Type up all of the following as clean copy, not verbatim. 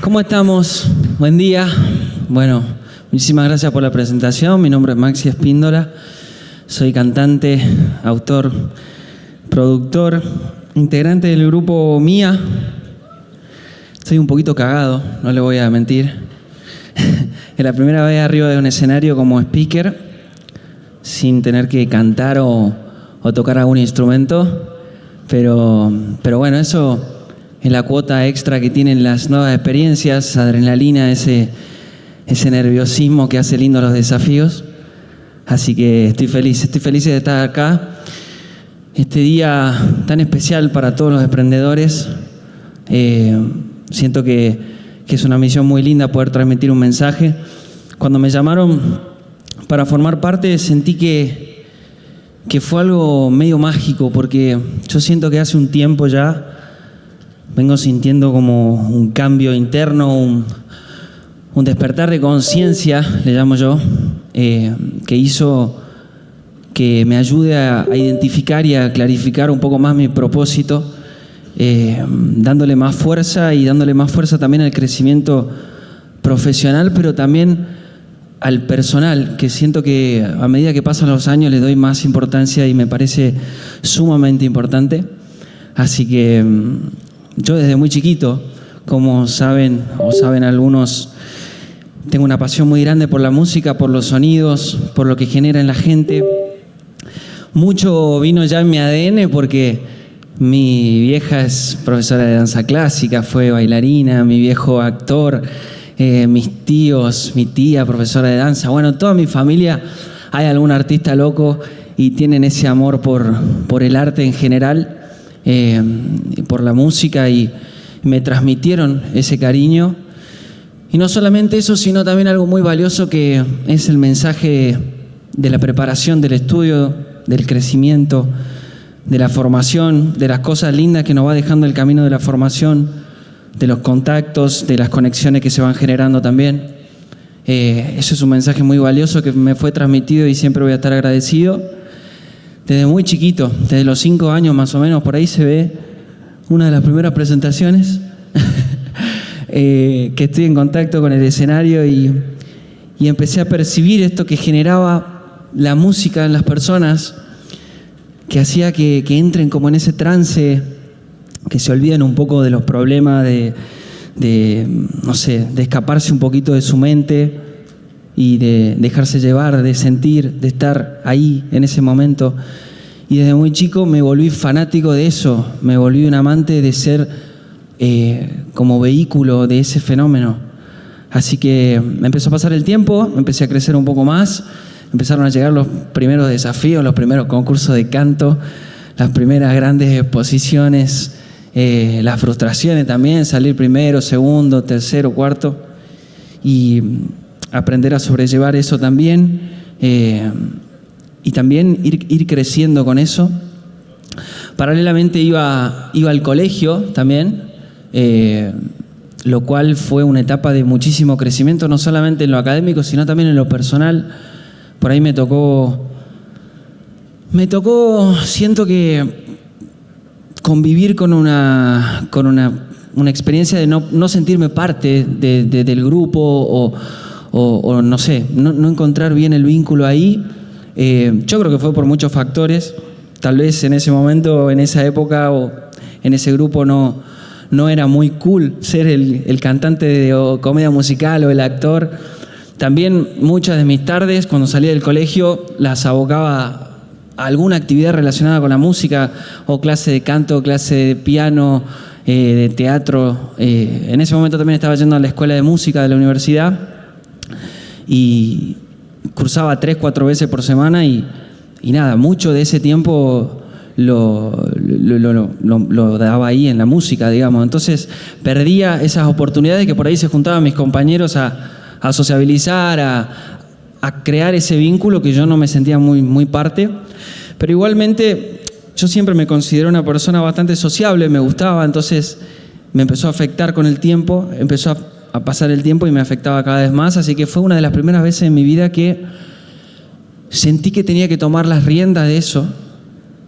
¿Cómo estamos? Buen día. Bueno, muchísimas gracias por la presentación. Mi nombre es Maxi Espíndola. Soy cantante, autor, productor, integrante del grupo Mía. Estoy un poquito cagado, no le voy a mentir. Es la primera vez arriba de un escenario como speaker, sin tener que cantar o tocar algún instrumento. Pero bueno, eso es la cuota extra que tienen las nuevas experiencias, adrenalina, ese nerviosismo que hace lindo los desafíos. Así que estoy feliz de estar acá. Este día tan especial para todos los emprendedores. Siento que es una misión muy linda poder transmitir un mensaje. Cuando me llamaron para formar parte, sentí que fue algo medio mágico, porque yo siento que hace un tiempo ya vengo sintiendo como un cambio interno, un despertar de conciencia, le llamo yo, que hizo que me ayude a identificar y a clarificar un poco más mi propósito, dándole más fuerza y dándole más fuerza también al crecimiento profesional, pero también al personal, que siento que a medida que pasan los años le doy más importancia y me parece sumamente importante. Así que yo desde muy chiquito, como saben o saben algunos, tengo una pasión muy grande por la música, por los sonidos, por lo que genera en la gente. Mucho vino ya en mi ADN porque mi vieja es profesora de danza clásica, fue bailarina, mi viejo actor, mis tíos, mi tía profesora de danza. Bueno, toda mi familia hay algún artista loco y tienen ese amor por el arte en general. Por la música, y me transmitieron ese cariño. Y no solamente eso, sino también algo muy valioso, que es el mensaje de la preparación, del estudio, del crecimiento, de la formación, de las cosas lindas que nos va dejando el camino de la formación, de los contactos, de las conexiones que se van generando también. Eso es un mensaje muy valioso que me fue transmitido y siempre voy a estar agradecido. Desde muy chiquito, desde los 5 años más o menos, por ahí se ve una de las primeras presentaciones que estoy en contacto con el escenario y empecé a percibir esto que generaba la música en las personas, que hacía que entren como en ese trance, que se olviden un poco de los problemas, de escaparse un poquito de su mente y de dejarse llevar, de sentir, de estar ahí en ese momento. Y desde muy chico me volví fanático de eso, me volví un amante de ser como vehículo de ese fenómeno. Así que me empezó a pasar el tiempo, empecé a crecer un poco más, empezaron a llegar los primeros desafíos, los primeros concursos de canto, las primeras grandes exposiciones, las frustraciones también, salir primero, segundo, tercero, cuarto, y aprender a sobrellevar eso también, y también ir creciendo con eso. Paralelamente iba al colegio también, lo cual fue una etapa de muchísimo crecimiento, no solamente en lo académico, sino también en lo personal. Por ahí me tocó, siento que convivir con una experiencia de no sentirme parte del grupo o no sé, no encontrar bien el vínculo ahí. Yo creo que fue por muchos factores. Tal vez en ese momento, en esa época o en ese grupo no era muy cool ser el cantante de comedia musical o el actor. También muchas de mis tardes, cuando salía del colegio, las abocaba a alguna actividad relacionada con la música, o clase de canto, clase de piano, de teatro. En ese momento también estaba yendo a la escuela de música de la universidad y cursaba 3-4 veces por semana y nada, mucho de ese tiempo lo daba ahí en la música, digamos. Entonces perdía esas oportunidades que por ahí se juntaban mis compañeros a sociabilizar, a crear ese vínculo que yo no me sentía muy parte. Pero igualmente yo siempre me considero una persona bastante sociable, me gustaba, entonces me empezó a afectar con el tiempo, empezó a pasar el tiempo y me afectaba cada vez más, así que fue una de las primeras veces en mi vida que sentí que tenía que tomar las riendas de eso,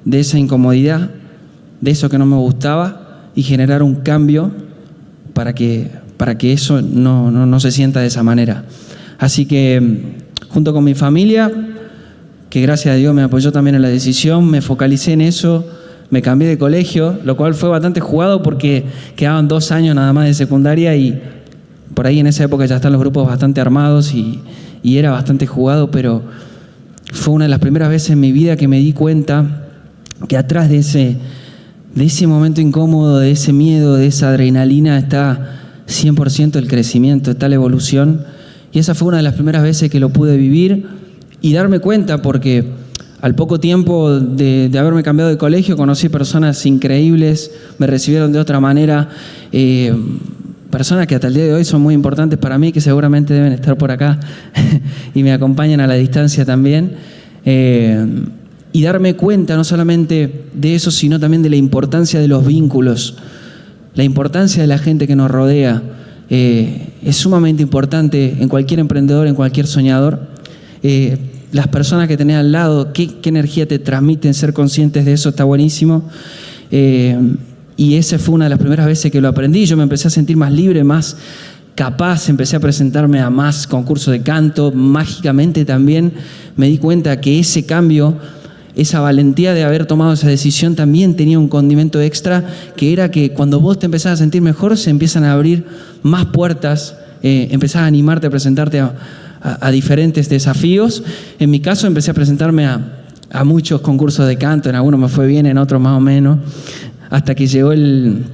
de esa incomodidad, de eso que no me gustaba y generar un cambio para que eso no se sienta de esa manera. Así que junto con mi familia, que gracias a Dios me apoyó también en la decisión, me focalicé en eso, me cambié de colegio, lo cual fue bastante jugado porque quedaban 2 años nada más de secundaria y por ahí en esa época ya están los grupos bastante armados y era bastante jugado, pero fue una de las primeras veces en mi vida que me di cuenta que atrás de ese momento incómodo, de ese miedo, de esa adrenalina está 100% el crecimiento, está la evolución. Y esa fue una de las primeras veces que lo pude vivir y darme cuenta porque al poco tiempo de haberme cambiado de colegio conocí personas increíbles, me recibieron de otra manera, personas que hasta el día de hoy son muy importantes para mí, que seguramente deben estar por acá y me acompañan a la distancia también. Y darme cuenta no solamente de eso, sino también de la importancia de los vínculos, la importancia de la gente que nos rodea. Es sumamente importante en cualquier emprendedor, en cualquier soñador. Las personas que tenés al lado, qué energía te transmiten, ser conscientes de eso está buenísimo. Y esa fue una de las primeras veces que lo aprendí. Yo me empecé a sentir más libre, más capaz, empecé a presentarme a más concursos de canto. Mágicamente también me di cuenta que ese cambio, esa valentía de haber tomado esa decisión también tenía un condimento extra, que era que cuando vos te empezás a sentir mejor, se empiezan a abrir más puertas, empezás a animarte a presentarte a diferentes desafíos. En mi caso empecé a presentarme a muchos concursos de canto, en algunos me fue bien, en otros más o menos, hasta que llegó el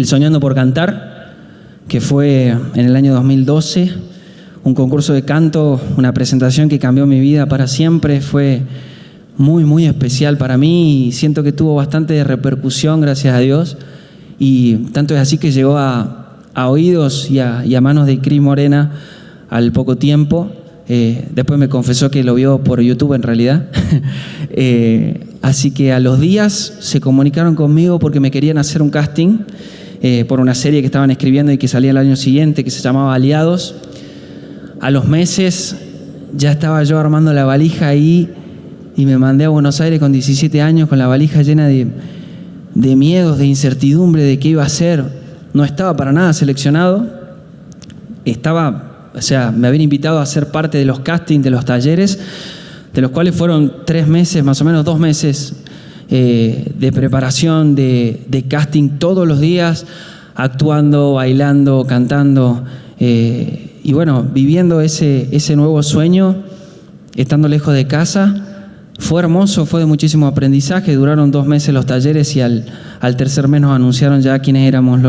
Soñando por Cantar, que fue en el año 2012, un concurso de canto, una presentación que cambió mi vida para siempre, fue muy, muy especial para mí y siento que tuvo bastante repercusión, gracias a Dios, y tanto es así que llegó a oídos y a manos de Cris Morena al poco tiempo. Después me confesó que lo vio por YouTube en realidad. Así que a los días se comunicaron conmigo porque me querían hacer un casting por una serie que estaban escribiendo y que salía el año siguiente, que se llamaba Aliados. A los meses ya estaba yo armando la valija ahí y me mandé a Buenos Aires con 17 años con la valija llena de miedos, de incertidumbre de qué iba a hacer. No estaba para nada seleccionado. Me habían invitado a ser parte de los castings, de los talleres, de los cuales fueron 3 meses, más o menos 2 meses de preparación, de casting todos los días, actuando, bailando, cantando, y bueno, viviendo ese nuevo sueño, estando lejos de casa. Fue hermoso, fue de muchísimo aprendizaje, duraron 2 meses los talleres y al tercer mes nos anunciaron ya quiénes éramos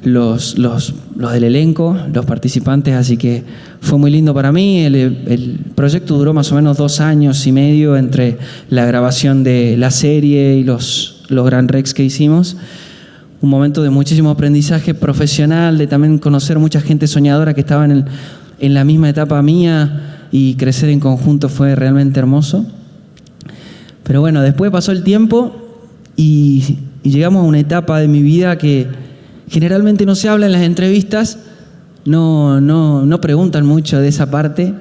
los del elenco, los participantes, así que fue muy lindo para mí. El proyecto duró más o menos 2 años y medio entre la grabación de la serie y los Gran Rex que hicimos. Un momento de muchísimo aprendizaje profesional, de también conocer mucha gente soñadora que estaba en la misma etapa mía y crecer en conjunto fue realmente hermoso. Pero bueno, después pasó el tiempo y llegamos a una etapa de mi vida que generalmente no se habla en las entrevistas, no preguntan mucho de esa parte,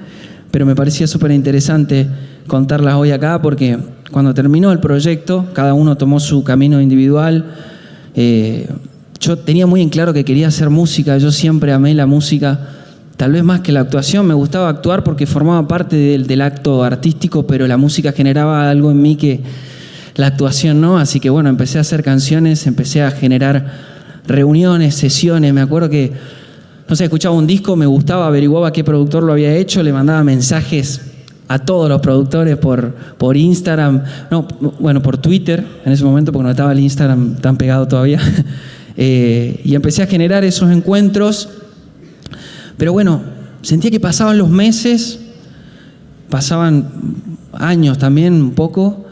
pero me parecía súper interesante contarlas hoy acá porque cuando terminó el proyecto, cada uno tomó su camino individual. Yo tenía muy en claro que quería hacer música, yo siempre amé la música, tal vez más que la actuación. Me gustaba actuar porque formaba parte del acto artístico, pero la música generaba algo en mí que la actuación no, así que bueno, empecé a hacer canciones, empecé a generar reuniones, sesiones. Me acuerdo que, no sé, escuchaba un disco, me gustaba, averiguaba qué productor lo había hecho, le mandaba mensajes a todos los productores por Instagram, por Twitter en ese momento, porque no estaba el Instagram tan pegado todavía. Y empecé a generar esos encuentros. Pero bueno, sentía que pasaban los meses, pasaban años también un poco,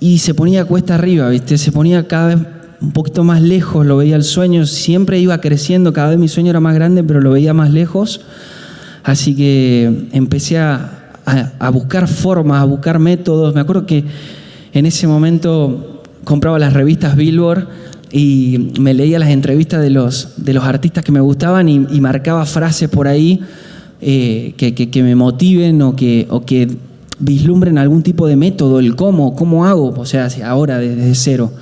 y se ponía cuesta arriba, ¿viste? Se ponía cada vez un poquito más lejos, lo veía el sueño, siempre iba creciendo, cada vez mi sueño era más grande, pero lo veía más lejos. Así que empecé a buscar formas, a buscar métodos. Me acuerdo que en ese momento compraba las revistas Billboard y me leía las entrevistas de los artistas que me gustaban y marcaba frases por ahí que me motiven o que vislumbren algún tipo de método, el cómo hago, o sea, ahora desde cero.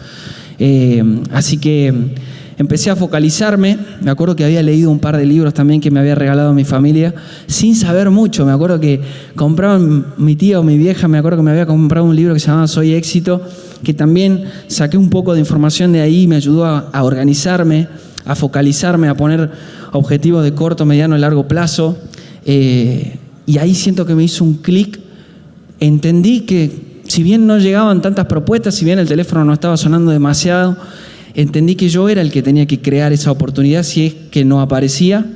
Así que empecé a focalizarme. Me acuerdo que había leído un par de libros también que me había regalado mi familia, sin saber mucho. Me acuerdo que compraban, mi tía o mi vieja, me acuerdo que me había comprado un libro que se llamaba Soy Éxito, que también saqué un poco de información de ahí y me ayudó a organizarme, a focalizarme, a poner objetivos de corto, mediano y largo plazo. Y ahí siento que me hizo un clic. Entendí que si bien no llegaban tantas propuestas, si bien el teléfono no estaba sonando demasiado, entendí que yo era el que tenía que crear esa oportunidad si es que no aparecía.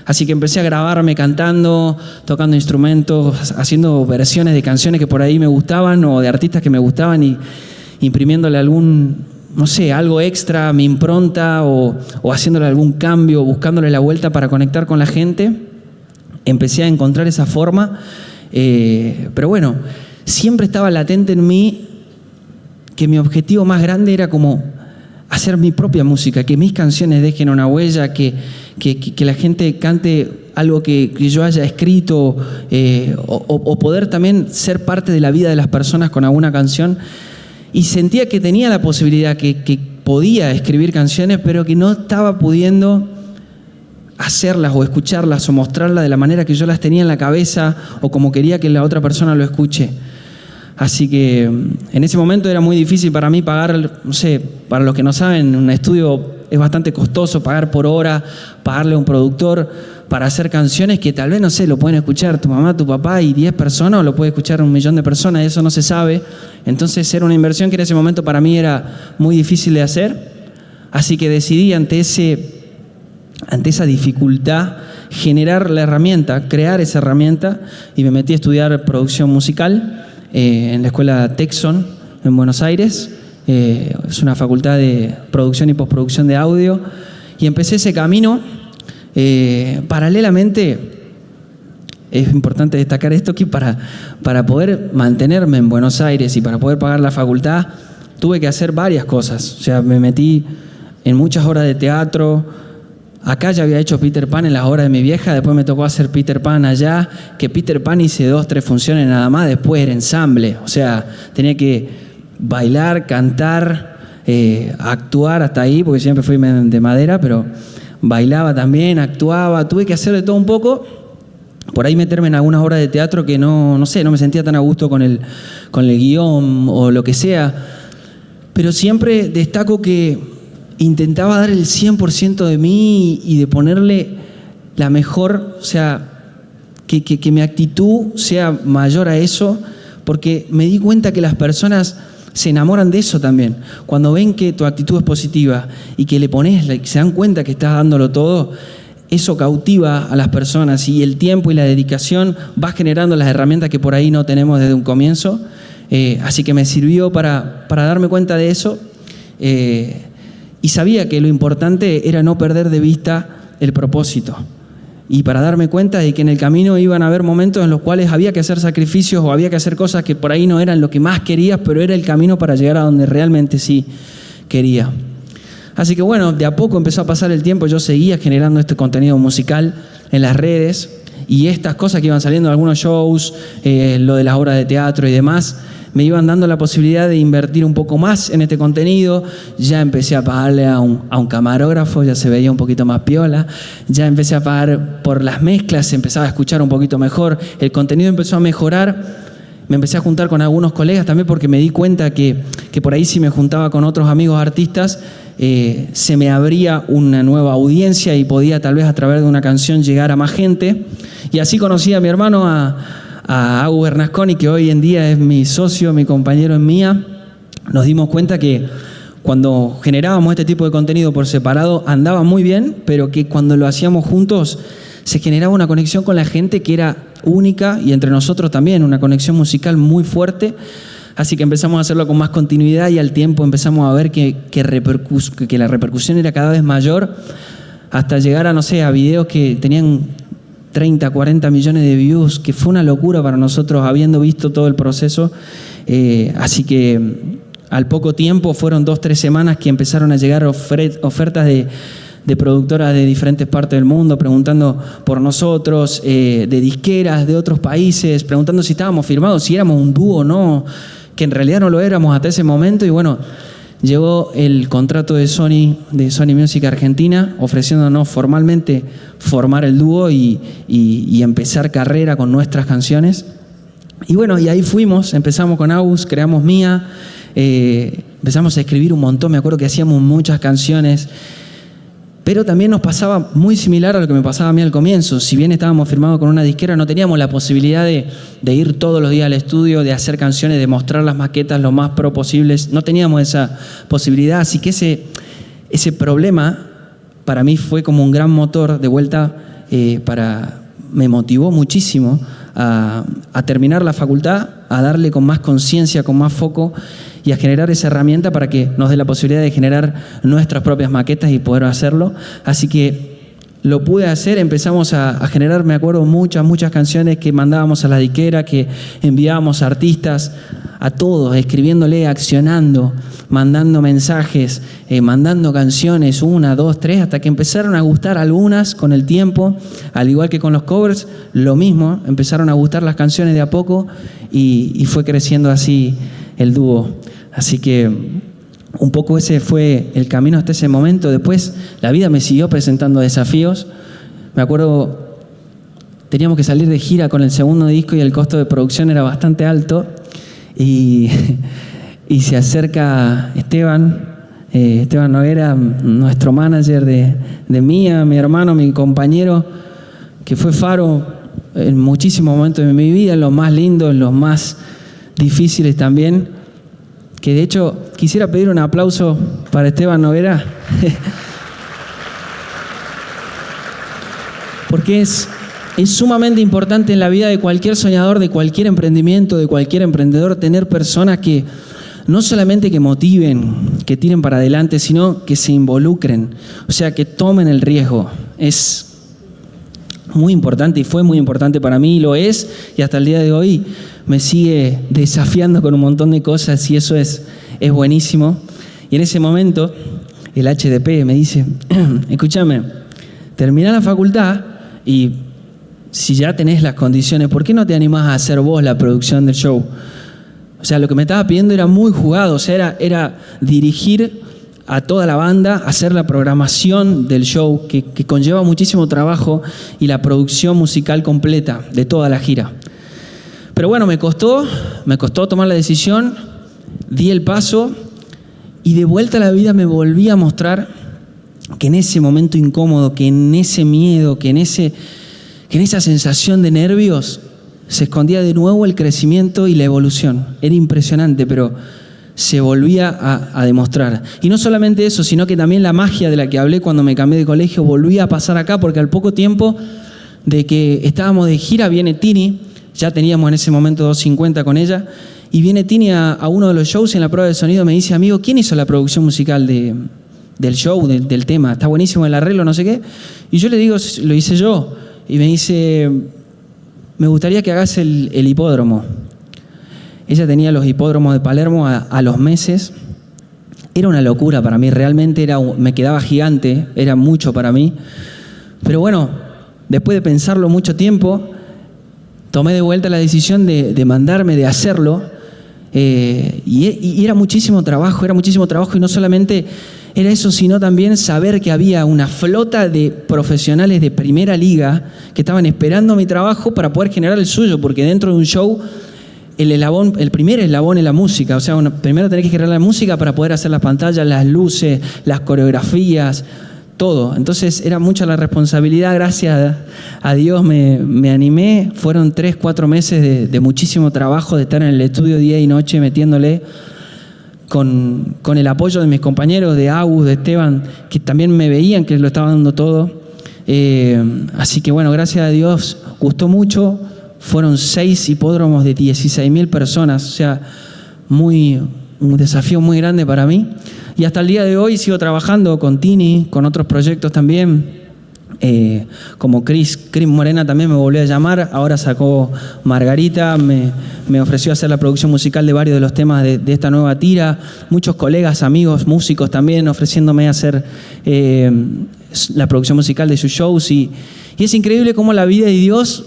Así que empecé a grabarme cantando, tocando instrumentos, haciendo versiones de canciones que por ahí me gustaban o de artistas que me gustaban y imprimiéndole algún, no sé, algo extra, mi impronta o haciéndole algún cambio, buscándole la vuelta para conectar con la gente. Empecé a encontrar esa forma, pero bueno, siempre estaba latente en mí que mi objetivo más grande era como hacer mi propia música, que mis canciones dejen una huella, que la gente cante algo que yo haya escrito o poder también ser parte de la vida de las personas con alguna canción. Y sentía que tenía la posibilidad, que podía escribir canciones, pero que no estaba pudiendo hacerlas o escucharlas o mostrarlas de la manera que yo las tenía en la cabeza o como quería que la otra persona lo escuche. Así que en ese momento era muy difícil para mí pagar, no sé, para los que no saben, un estudio es bastante costoso, pagar por hora, pagarle a un productor para hacer canciones que tal vez, no sé, lo pueden escuchar tu mamá, tu papá y 10 personas o lo puede escuchar 1 millón de personas, eso no se sabe. Entonces era una inversión que en ese momento para mí era muy difícil de hacer. Así que decidí ante esa dificultad generar la herramienta, crear esa herramienta y me metí a estudiar producción musical en la escuela Texon en Buenos Aires. Es una facultad de producción y postproducción de audio y empecé ese camino. Paralelamente, es importante destacar esto, que para poder mantenerme en Buenos Aires y para poder pagar la facultad tuve que hacer varias cosas. O sea, me metí en muchas horas de teatro. Acá ya había hecho Peter Pan en las horas de mi vieja, después me tocó hacer Peter Pan allá, que Peter Pan hice 2, 3 funciones nada más, después era ensamble. O sea, tenía que bailar, cantar, actuar hasta ahí, porque siempre fui de madera, pero bailaba también, actuaba, tuve que hacer de todo un poco. Por ahí meterme en algunas obras de teatro que no sé, no me sentía tan a gusto con el guión o lo que sea. Pero siempre destaco que intentaba dar el 100% de mí y de ponerle la mejor, o sea, que mi actitud sea mayor a eso, porque me di cuenta que las personas se enamoran de eso también. Cuando ven que tu actitud es positiva y que le pones, se dan cuenta que estás dándolo todo, eso cautiva a las personas y el tiempo y la dedicación va generando las herramientas que por ahí no tenemos desde un comienzo. Así que me sirvió para darme cuenta de eso. Y sabía que lo importante era no perder de vista el propósito. Y para darme cuenta de que en el camino iban a haber momentos en los cuales había que hacer sacrificios o había que hacer cosas que por ahí no eran lo que más querías, pero era el camino para llegar a donde realmente sí quería. Así que bueno, de a poco empezó a pasar el tiempo, yo seguía generando este contenido musical en las redes y estas cosas que iban saliendo, algunos shows, lo de las obras de teatro y demás, me iban dando la posibilidad de invertir un poco más en este contenido. Ya empecé a pagarle a un camarógrafo, ya se veía un poquito más piola. Ya empecé a pagar por las mezclas, se empezaba a escuchar un poquito mejor. El contenido empezó a mejorar. Me empecé a juntar con algunos colegas también porque me di cuenta que por ahí si me juntaba con otros amigos artistas, se me abría una nueva audiencia y podía tal vez a través de una canción llegar a más gente. Y así conocí a mi hermano, a Agus Bernasconi, que hoy en día es mi socio, mi compañero en MIA. Nos dimos cuenta que cuando generábamos este tipo de contenido por separado andaba muy bien, pero que cuando lo hacíamos juntos se generaba una conexión con la gente que era única y entre nosotros también, una conexión musical muy fuerte. Así que empezamos a hacerlo con más continuidad y al tiempo empezamos a ver que la repercusión era cada vez mayor hasta llegar a, no sé, a videos que tenían 30, 40 millones de views, que fue una locura para nosotros habiendo visto todo el proceso. Así que al poco tiempo, fueron 2-3 semanas que empezaron a llegar ofertas de productoras de diferentes partes del mundo preguntando por nosotros, de disqueras de otros países, preguntando si estábamos firmados, si éramos un dúo o no, que en realidad no lo éramos hasta ese momento. Y bueno, llegó el contrato de Sony Music Argentina, ofreciéndonos formalmente formar el dúo y empezar carrera con nuestras canciones. Y bueno, y ahí fuimos, empezamos con Agus, creamos Mía, empezamos a escribir un montón, me acuerdo que hacíamos muchas canciones, pero también nos pasaba muy similar a lo que me pasaba a mí al comienzo. Si bien estábamos firmados con una disquera, no teníamos la posibilidad de ir todos los días al estudio, de hacer canciones, de mostrar las maquetas lo más pro posibles. No teníamos esa posibilidad, así que ese problema para mí fue como un gran motor de vuelta, me motivó muchísimo a terminar la facultad, a darle con más conciencia, con más foco y a generar esa herramienta para que nos dé la posibilidad de generar nuestras propias maquetas y poder hacerlo. Así que lo pude hacer, empezamos a generar, me acuerdo, muchas canciones que mandábamos a la disquera, que enviábamos a artistas, a todos, escribiéndole, accionando, mandando mensajes, mandando canciones, 1, 2, 3, hasta que empezaron a gustar algunas con el tiempo, al igual que con los covers, lo mismo, empezaron a gustar las canciones de a poco y fue creciendo así el dúo. Así que un poco ese fue el camino hasta ese momento. Después la vida me siguió presentando desafíos. Me acuerdo, teníamos que salir de gira con el segundo disco y el costo de producción era bastante alto. Y se acerca Esteban Noguera, nuestro manager de Mía, mi hermano, mi compañero, que fue faro en muchísimos momentos de mi vida, en los más lindos, en los más difíciles también. Que de hecho quisiera pedir un aplauso para Esteban Noguera, porque es sumamente importante en la vida de cualquier soñador, de cualquier emprendimiento, de cualquier emprendedor, tener personas que no solamente que motiven, que tiren para adelante, sino que se involucren, o sea, que tomen el riesgo. Es muy importante y fue muy importante para mí, y lo es, y hasta el día de hoy me sigue desafiando con un montón de cosas y eso es buenísimo. Y en ese momento el HDP me dice, escúchame, termina la facultad y si ya tenés las condiciones, ¿por qué no te animás a hacer vos la producción del show? O sea, lo que me estaba pidiendo era muy jugado, o sea, era dirigir a toda la banda, hacer la programación del show, que conlleva muchísimo trabajo, y la producción musical completa de toda la gira. Pero bueno, me costó tomar la decisión, di el paso, y de vuelta a la vida me volví a mostrar que en ese momento incómodo, que en ese miedo, que en esa sensación de nervios, se escondía de nuevo el crecimiento y la evolución. Era impresionante, pero se volvía a demostrar. Y no solamente eso, sino que también la magia de la que hablé cuando me cambié de colegio volvía a pasar acá, porque al poco tiempo de que estábamos de gira viene Tini, ya teníamos en ese momento 250 con ella, y viene Tini a uno de los shows y en la prueba de sonido me dice, amigo, ¿quién hizo la producción musical del show, del tema? Está buenísimo el arreglo, no sé qué. Y yo le digo, lo hice yo. Y me dice, me gustaría que hagas el hipódromo. Ella tenía los hipódromos de Palermo a los meses. Era una locura para mí, realmente me quedaba gigante, era mucho para mí. Pero bueno, después de pensarlo mucho tiempo, tomé de vuelta la decisión de mandarme, de hacerlo. Y era muchísimo trabajo, y no solamente era eso, sino también saber que había una flota de profesionales de primera liga que estaban esperando mi trabajo para poder generar el suyo, porque dentro de un show el primer eslabón es la música, o sea, primero tenés que generar la música para poder hacer las pantallas, las luces, las coreografías, todo. Entonces era mucha la responsabilidad, gracias a Dios me animé, fueron 3-4 meses de muchísimo trabajo, de estar en el estudio día y noche metiéndole, con el apoyo de mis compañeros, de Agus, de Esteban, que también me veían que lo estaba dando todo. Así que bueno, gracias a Dios, gustó mucho. Fueron 6 hipódromos de 16.000 personas, o sea, un desafío muy grande para mí. Y hasta el día de hoy sigo trabajando con Tini, con otros proyectos también. como Cris Morena también me volvió a llamar, ahora sacó Margarita, me ofreció hacer la producción musical de varios de los temas de esta nueva tira, muchos colegas, amigos, músicos también ofreciéndome hacer la producción musical de sus shows y es increíble cómo la vida de Dios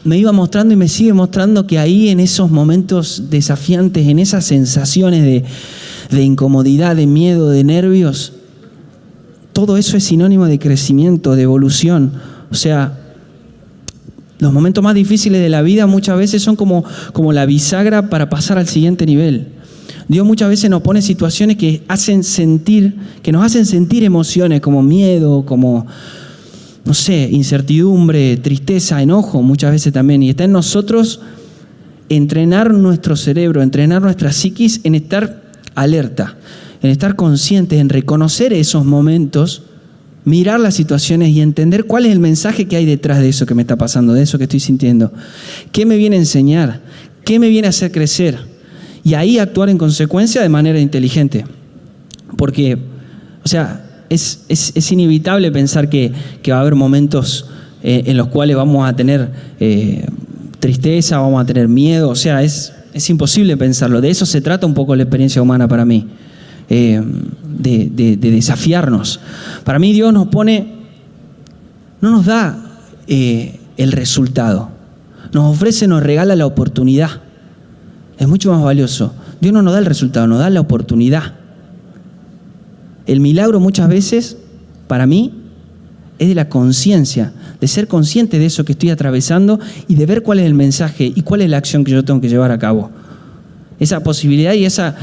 me iba mostrando y me sigue mostrando que ahí en esos momentos desafiantes, en esas sensaciones de incomodidad, de miedo, de nervios, todo eso es sinónimo de crecimiento, de evolución. O sea, los momentos más difíciles de la vida muchas veces son como la bisagra para pasar al siguiente nivel. Dios muchas veces nos pone situaciones que nos hacen sentir emociones como miedo, como, no sé, incertidumbre, tristeza, enojo muchas veces también. Y está en nosotros entrenar nuestro cerebro, entrenar nuestra psiquis en estar alerta, en estar conscientes, en reconocer esos momentos, mirar las situaciones y entender cuál es el mensaje que hay detrás de eso que me está pasando, de eso que estoy sintiendo. ¿Qué me viene a enseñar? ¿Qué me viene a hacer crecer? Y ahí actuar en consecuencia de manera inteligente. Porque, o sea, es inevitable pensar que va a haber momentos en los cuales vamos a tener tristeza, vamos a tener miedo. O sea, es imposible pensarlo. De eso se trata un poco la experiencia humana para mí. De desafiarnos. Para mí Dios no nos da el resultado. Nos regala la oportunidad. Es mucho más valioso. Dios no nos da el resultado, nos da la oportunidad. El milagro muchas veces, para mí, es de la conciencia, de ser consciente de eso que estoy atravesando y de ver cuál es el mensaje y cuál es la acción que yo tengo que llevar a cabo. Esa posibilidad y ese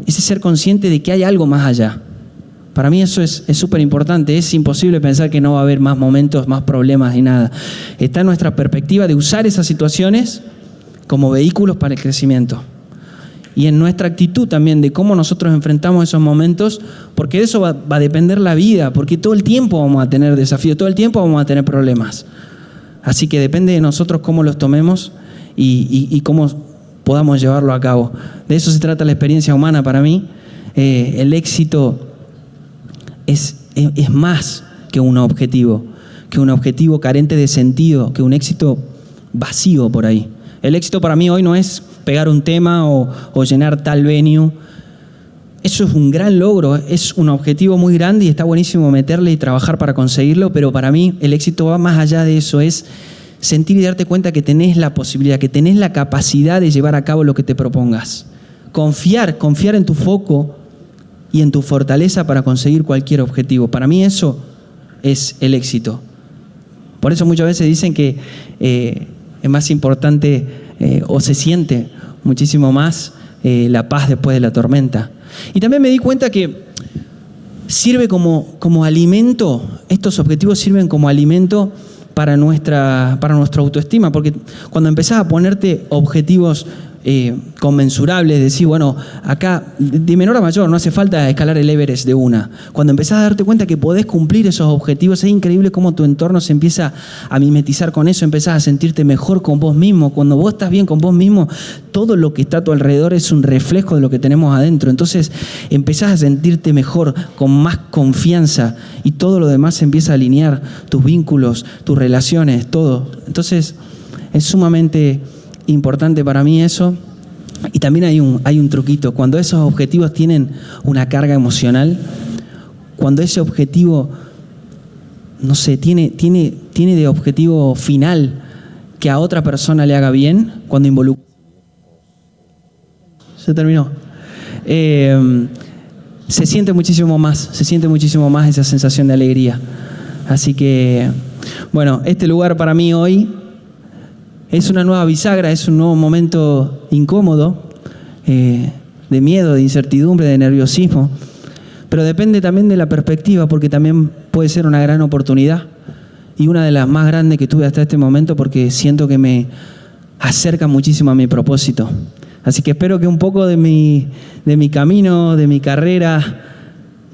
ser consciente de que hay algo más allá. Para mí eso es súper importante. Es imposible pensar que no va a haber más momentos, más problemas y nada. Está en nuestra perspectiva de usar esas situaciones como vehículos para el crecimiento. Y en nuestra actitud también de cómo nosotros enfrentamos esos momentos, porque de eso va a depender la vida, porque todo el tiempo vamos a tener desafíos, todo el tiempo vamos a tener problemas. Así que depende de nosotros cómo los tomemos y cómo podamos llevarlo a cabo. De eso se trata la experiencia humana para mí. El éxito es más que un objetivo carente de sentido, que un éxito vacío por ahí. El éxito para mí hoy no es pegar un tema o llenar tal venue. Eso es un gran logro, es un objetivo muy grande y está buenísimo meterle y trabajar para conseguirlo, pero para mí el éxito va más allá de eso, es sentir y darte cuenta que tenés la posibilidad, que tenés la capacidad de llevar a cabo lo que te propongas. Confiar en tu foco y en tu fortaleza para conseguir cualquier objetivo. Para mí eso es el éxito. Por eso muchas veces dicen que es más importante o se siente muchísimo más la paz después de la tormenta. Y también me di cuenta que sirve como alimento, estos objetivos sirven como alimento para nuestra autoestima, porque cuando empezás a ponerte objetivos conmensurables, decir, bueno, acá de menor a mayor, no hace falta escalar el Everest de una. Cuando empezás a darte cuenta que podés cumplir esos objetivos, es increíble cómo tu entorno se empieza a mimetizar con eso, empezás a sentirte mejor con vos mismo. Cuando vos estás bien con vos mismo, todo lo que está a tu alrededor es un reflejo de lo que tenemos adentro. Entonces empezás a sentirte mejor, con más confianza, y todo lo demás se empieza a alinear, tus vínculos, tus relaciones, todo. Entonces es sumamente importante para mí eso. Y también hay un truquito. Cuando esos objetivos tienen una carga emocional, cuando ese objetivo, no sé, tiene de objetivo final que a otra persona le haga bien, cuando involucra... Se terminó. Se siente muchísimo más esa sensación de alegría. Así que, bueno, este lugar para mí hoy es una nueva bisagra, es un nuevo momento incómodo, de miedo, de incertidumbre, de nerviosismo, pero depende también de la perspectiva, porque también puede ser una gran oportunidad y una de las más grandes que tuve hasta este momento, porque siento que me acerca muchísimo a mi propósito. Así que espero que un poco de mi camino, de mi carrera,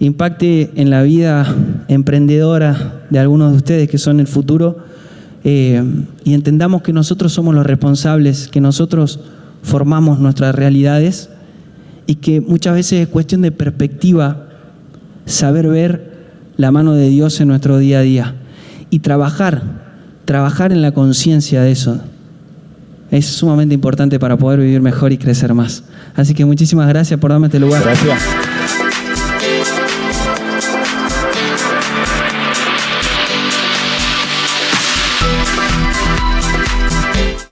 impacte en la vida emprendedora de algunos de ustedes que son el futuro. Y entendamos que nosotros somos los responsables, que nosotros formamos nuestras realidades y que muchas veces es cuestión de perspectiva, saber ver la mano de Dios en nuestro día a día. y trabajar en la conciencia de eso es sumamente importante para poder vivir mejor y crecer más. Así que muchísimas gracias por darme este lugar. Gracias.